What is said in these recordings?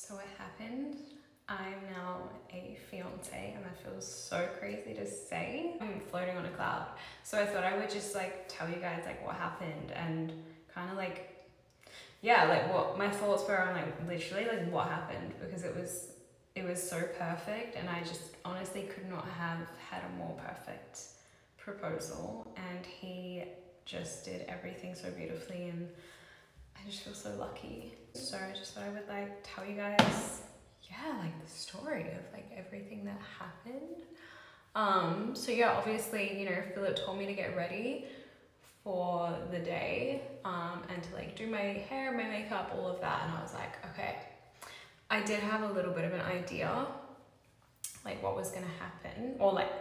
So it happened. I'm now a fiance and that feels so crazy to say. I'm floating on a cloud. So I thought I would just like tell you guys like what happened and kind of like, yeah, like what my thoughts were on like literally like what happened, because it was so perfect and I just honestly could not have had a more perfect proposal, and he just did everything so beautifully and I just feel so lucky. So I just thought I would like tell you guys, yeah, like the story of like everything that happened. So yeah, obviously, you know, Philip told me to get ready for the day and to like do my hair, my makeup, all of that, and I was like, okay. I did have a little bit of an idea like what was gonna happen, or like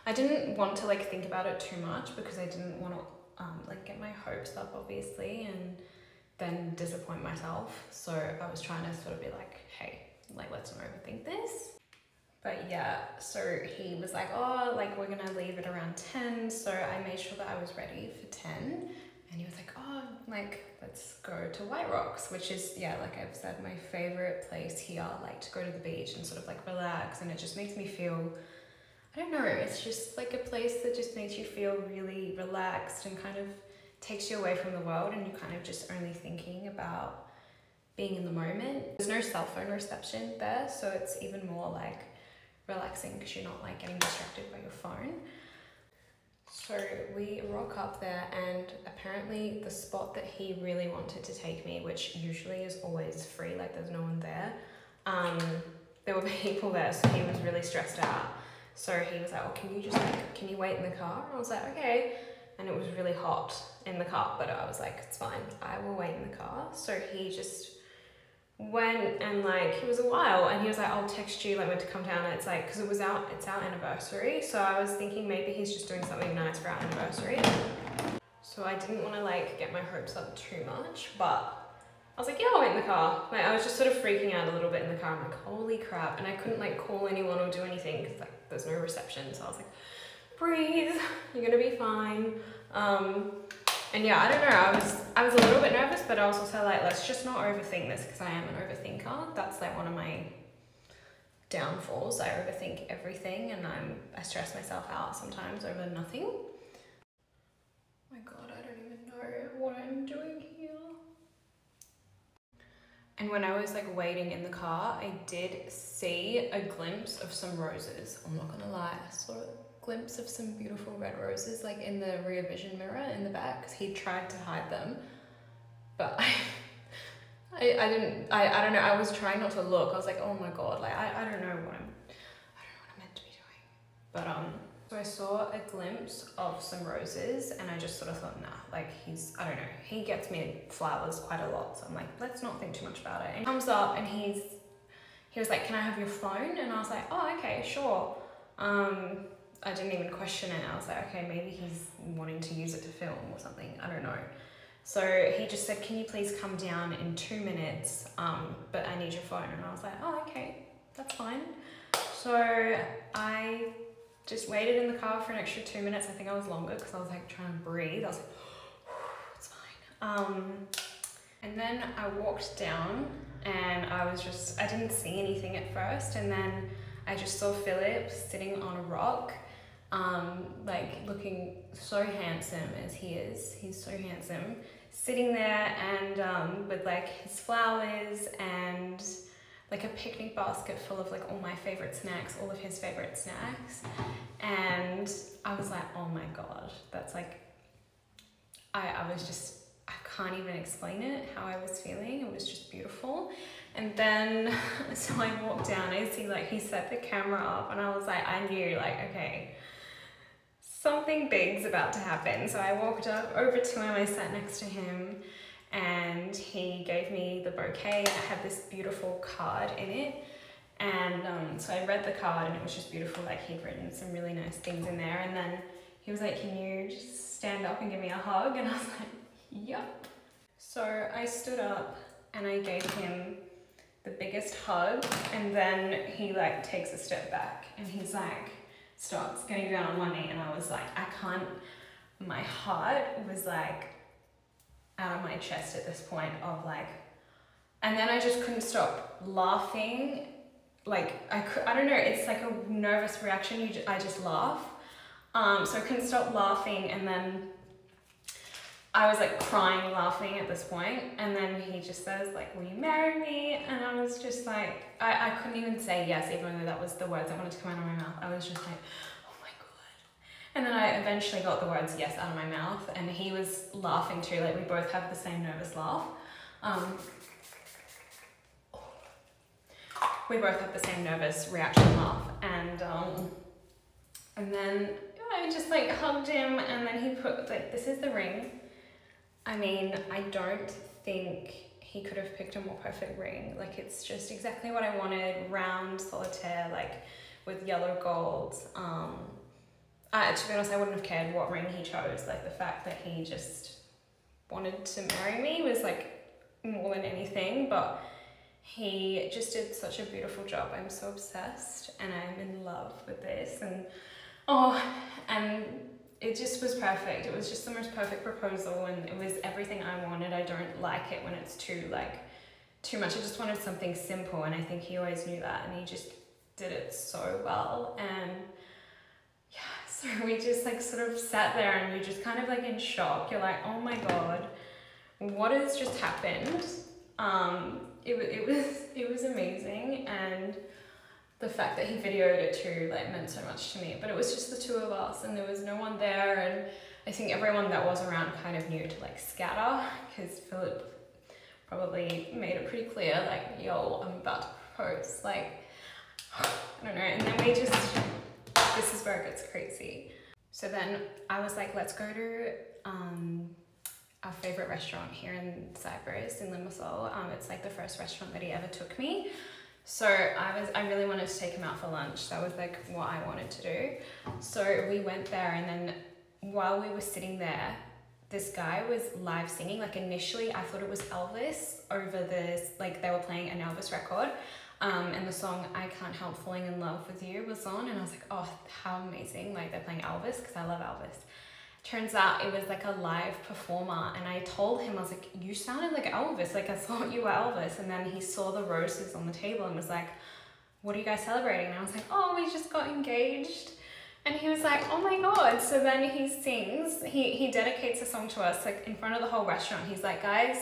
I didn't want to like think about it too much because I didn't want to like get my hopes up obviously and then disappoint myself. So I was trying to sort of be like, hey, like let's not overthink this. But yeah, so he was like, oh, like we're gonna leave it around 10. So I made sure that I was ready for 10. And he was like, oh, like let's go to White Rocks, which is, yeah, like I've said, my favorite place here, like to go to the beach and sort of like relax. And it just makes me feel, I don't know, it's just like a place that just makes you feel really relaxed and kind of takes you away from the world and you're kind of just only thinking about being in the moment. There's no cell phone reception there, so it's even more like relaxing because you're not like getting distracted by your phone. So we rock up there and apparently the spot that he really wanted to take me, which usually is always free, like there's no one there, there were people there, so he was really stressed out. So he was like, oh, can you wait in the car? And I was like, okay. And it was really hot in the car, but I was like, it's fine, I will wait in the car. So he just went and like, it was a while and he was like, I'll text you like when to come down. And it's like, because it's our anniversary. So I was thinking maybe he's just doing something nice for our anniversary. So I didn't want to like get my hopes up too much, but I was like, yeah, I'll wait in the car. Like I was just sort of freaking out a little bit in the car. I'm like, holy crap. And I couldn't like call anyone or do anything because like there's no reception. So I was like, breathe, you're gonna be fine. And yeah, I don't know, I was a little bit nervous, but I was also like, let's just not overthink this because I am an overthinker. That's like one of my downfalls. I overthink everything and I stress myself out sometimes over nothing. Oh my God, I don't even know what I'm doing here. And when I was like waiting in the car, I did see a glimpse of some roses. I'm not gonna lie, I saw a glimpse of some beautiful red roses like in the rear vision mirror in the back because he tried to hide them. But I don't know, I was trying not to look. I was like, oh my God, like I don't know what I'm meant to be doing. But so I saw a glimpse of some roses and I just sort of thought, nah, like I don't know, he gets me flowers quite a lot. So I'm like, let's not think too much about it. And he comes up and he was like, can I have your phone? And I was like, oh, okay, sure. I didn't even question it. I was like, okay, maybe he's wanting to use it to film or something. I don't know. So he just said, can you please come down in 2 minutes? But I need your phone. And I was like, oh, okay, that's fine. So I just waited in the car for an extra 2 minutes. I think I was longer because I was like trying to breathe. I was like, it's fine. And then I walked down and I didn't see anything at first. And then I just saw Philip sitting on a rock, like looking so handsome as he is. He's so handsome, sitting there and with like his flowers and like a picnic basket full of like all my favorite snacks, all of his favorite snacks. And I was like, oh my God, that's like, I can't even explain it, how I was feeling. It was just beautiful. And then, so I walked down, I see like he set the camera up and I was like, I knew like, okay, something big's about to happen. So I walked over to him, I sat next to him and he gave me the bouquet and it had this beautiful card in it. And so I read the card and it was just beautiful, like he'd written some really nice things in there. And then he was like, can you just stand up and give me a hug? And I was like, yep. So I stood up and I gave him the biggest hug, and then he like takes a step back and he's like starts getting down on one knee, and I was like, I can't, my heart was like out of my chest at this point of like, And then I just couldn't stop laughing. Like, I don't know, it's like a nervous reaction, I just laugh. So I couldn't stop laughing, and then I was like crying, laughing at this point, and then he just says like, will you marry me? And I was just like, I couldn't even say yes, even though that was the words that wanted to come out of my mouth. I was just like, oh my God. And then I eventually got the words yes out of my mouth, and he was laughing too, like we both have the same nervous laugh. We both have the same nervous reaction laugh, and then I just like hugged him, and then he put like, this is the ring. I mean, I don't think he could have picked a more perfect ring. Like, it's just exactly what I wanted, round solitaire, like with yellow gold. To be honest, I wouldn't have cared what ring he chose. Like, the fact that he just wanted to marry me was like more than anything, but he just did such a beautiful job. I'm so obsessed, and I'm in love with this, and it just was perfect. It was just the most perfect proposal, and it was everything I wanted. I don't like it when it's too much. I just wanted something simple, and I think he always knew that, and he just did it so well. And yeah, so we just like sort of sat there, and you're just kind of like in shock. You're like, oh my God, what has just happened? It was amazing, and the fact that he videoed it too like meant so much to me. But it was just the two of us, and there was no one there, and I think everyone that was around kind of knew to like scatter, because Philip probably made it pretty clear like, yo, I'm about to propose, like, I don't know. And then we just, this is where it gets crazy. So then I was like, let's go to our favorite restaurant here in Cyprus, in Limassol. It's like the first restaurant that he ever took me. So I really wanted to take him out for lunch. That was like what I wanted to do. So we went there, and then while we were sitting there, this guy was live singing. Like, initially I thought it was Elvis over this, like they were playing an Elvis record. And the song I Can't Help Falling in Love with You was on, and I was like, oh, how amazing. Like, they're playing Elvis, because I love Elvis. Turns out it was like a live performer, and I told him, I was like, you sounded like Elvis, like I thought you were Elvis. And then he saw the roses on the table and was like, what are you guys celebrating? And I was like, oh, we just got engaged. And he was like, oh my God. So then he sings, he dedicates a song to us, like in front of the whole restaurant. He's like, guys,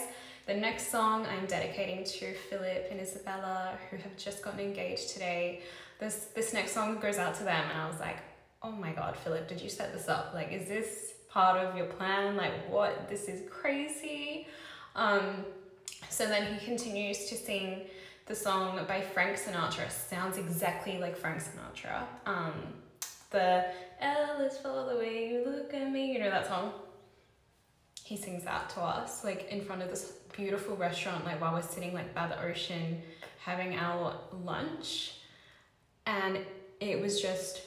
the next song I'm dedicating to Philip and Isabella, who have just gotten engaged today. This next song goes out to them. And I was like, oh my God, Philip, did you set this up? Like, is this part of your plan? Like, what? This is crazy. So then he continues to sing the song by Frank Sinatra. Sounds exactly like Frank Sinatra. The L is for the way you look at me. You know that song? He sings that to us, like in front of this beautiful restaurant, like while we're sitting like by the ocean having our lunch. And it was just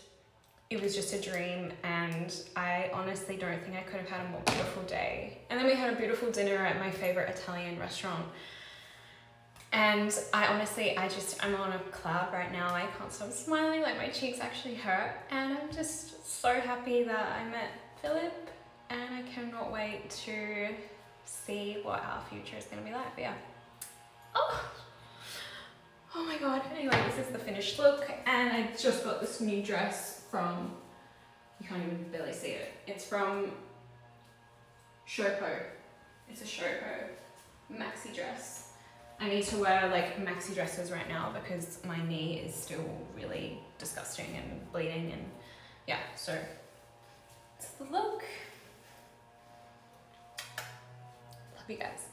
a dream, and I honestly don't think I could have had a more beautiful day. And then we had a beautiful dinner at my favorite Italian restaurant. And I'm on a cloud right now. I can't stop smiling, like my cheeks actually hurt. And I'm just so happy that I met Philip, and I cannot wait to see what our future is gonna be like. But yeah. Oh my God. Anyway, this is the finished look, and I just got this new dress from, you can't even barely see it. It's from Showpo. It's a Showpo maxi dress. I need to wear like maxi dresses right now because my knee is still really disgusting and bleeding, and yeah, so that's the look. Love you guys.